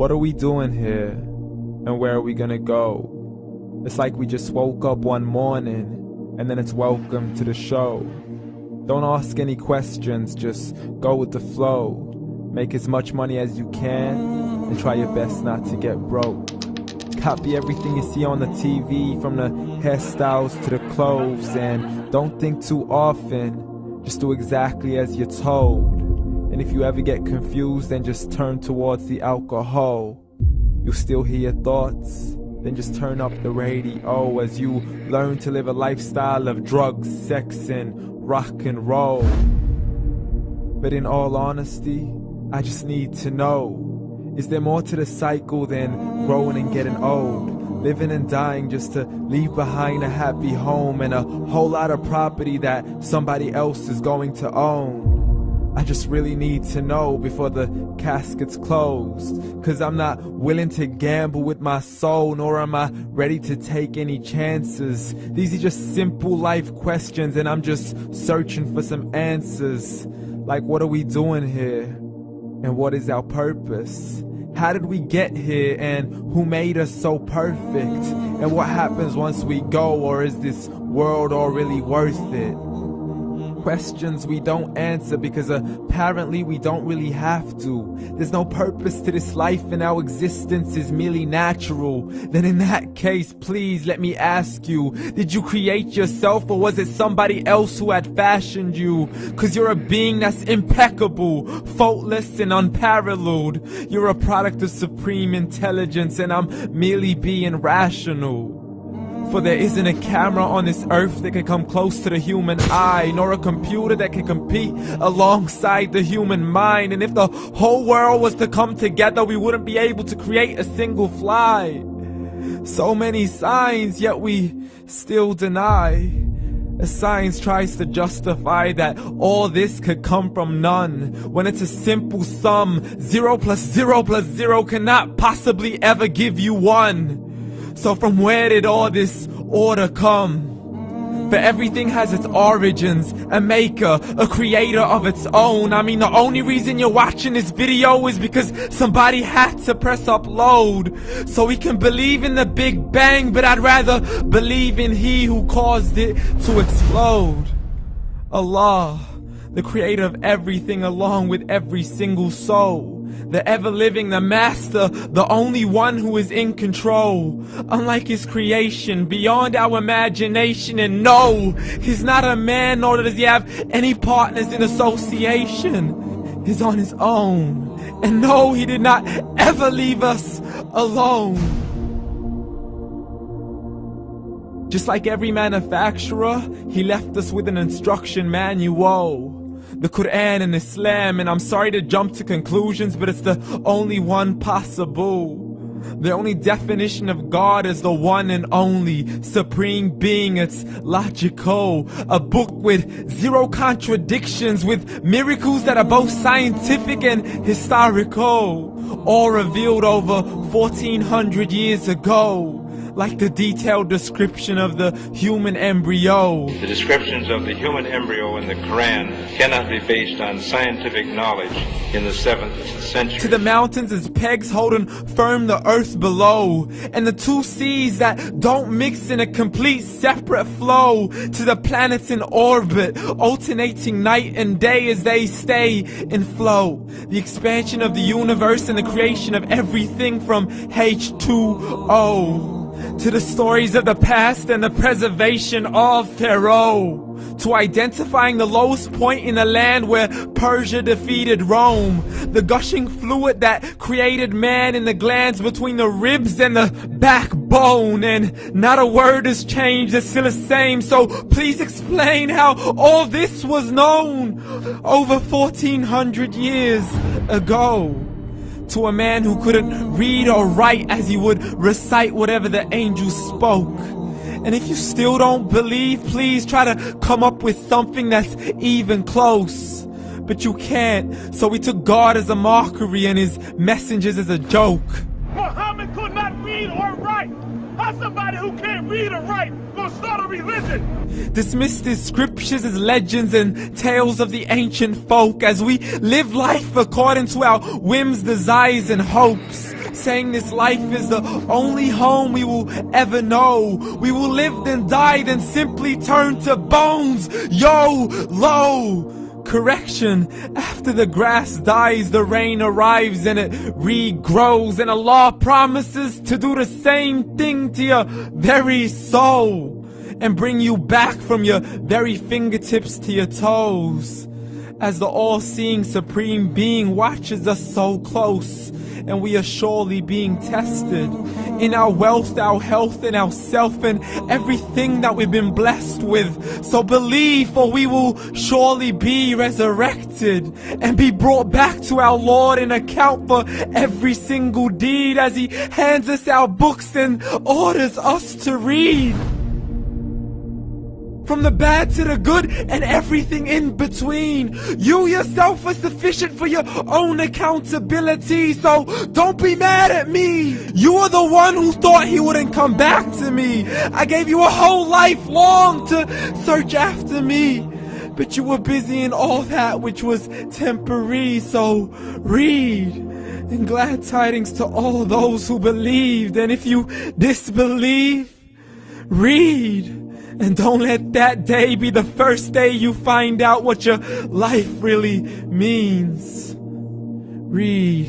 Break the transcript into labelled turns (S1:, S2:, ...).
S1: What are we doing here? And where are we gonna go? It's like we just woke up one morning and then it's welcome to the show. Don't ask any questions, just go with the flow. Make as much money as you can and try your best not to get broke. Copy everything you see on the TV, from the hairstyles to the clothes, and don't think too often, just do exactly as you're told. And if you ever get confused, then just turn towards the alcohol. You'll still hear your thoughts, then just turn up the radio as you learn to live a lifestyle of drugs, sex, and rock and roll. But in all honesty, I just need to know, is there more to the cycle than growing and getting old? Living and dying just to leave behind a happy home and a whole lot of property that somebody else is going to own. I just really need to know before the casket's closed, 'cause I'm not willing to gamble with my soul, nor am I ready to take any chances. These are just simple life questions and I'm just searching for some answers. Like, what are we doing here? And what is our purpose? How did we get here, and who made us so perfect? And what happens once we go, or is this world all really worth it? Questions we don't answer because apparently we don't really have to. There's no purpose to this life and our existence is merely natural. Then in that case, please let me ask you, did you create yourself, or was it somebody else who had fashioned you? 'Cause you're a being that's impeccable, faultless and unparalleled. You're a product of supreme intelligence and I'm merely being rational. For there isn't a camera on this earth that can come close to the human eye, nor a computer that can compete alongside the human mind. And if the whole world was to come together, we wouldn't be able to create a single fly. So many signs, yet we still deny. As science tries to justify that all this could come from none, when it's a simple sum. 0 plus 0 plus 0 cannot possibly ever give you 1. So from where did all this order come? For everything has its origins, a maker, a creator of its own. I mean, the only reason you're watching this video is because somebody had to press upload. So we can believe in the Big Bang, but I'd rather believe in He who caused it to explode. Allah, the creator of everything along with every single soul. The ever-living, the master, the only one who is in control. Unlike his creation, beyond our imagination. And no, he's not a man, nor does he have any partners in association. He's on his own. And no, he did not ever leave us alone. Just like every manufacturer, he left us with an instruction manual. The Quran and Islam, and I'm sorry to jump to conclusions, but it's the only one possible. The only definition of God is the one and only supreme being. It's logical, a book with 0 contradictions, with miracles that are both scientific and historical, all revealed over 1400 years ago. Like the detailed description of the human embryo.
S2: The descriptions of the human embryo in the Quran cannot be based on scientific knowledge in the 7th century.
S1: To the mountains as pegs holding firm the earth below, and the 2 seas that don't mix in a complete separate flow. To the planets in orbit, alternating night and day as they stay in flow. The expansion of the universe and the creation of everything from H2O. To the stories of the past and the preservation of Pharaoh. To identifying the lowest point in the land where Persia defeated Rome. The gushing fluid that created man in the glands between the ribs and the backbone. And not a word has changed, it's still the same. So please explain how all this was known over 1400 years ago. To a man who couldn't read or write, as he would recite whatever the angels spoke. And if you still don't believe, please try to come up with something that's even close. But you can't, so we took God as a mockery and his messengers as a joke.
S3: Muhammad could not read or write. How's somebody who can't read or write gonna start a religion?
S1: Dismissed his scriptures as legends and tales of the ancient folk, as we live life according to our whims, desires, and hopes. saying this life is the only home we will ever know. We will live then die, then simply turn to bones. YOLO! Correction, after the grass dies, the rain arrives and it regrows, and Allah promises to do the same thing to your very soul and bring you back from your very fingertips to your toes, as the all-seeing supreme being watches us so close, and we are surely being tested in our wealth, our health, and our self, and everything that we've been blessed with. So believe, for we will surely be resurrected and be brought back to our Lord and account for every single deed, as He hands us our books and orders us to read. From the bad to the good and everything in between. You yourself are sufficient for your own accountability, so don't be mad at me. You are the one who thought He wouldn't come back to me. I gave you a whole life long to search after me, but you were busy in all that which was temporary. So read, and glad tidings to all those who believed. And if you disbelieve, read. And don't let that day be the first day you find out what your life really means. Read.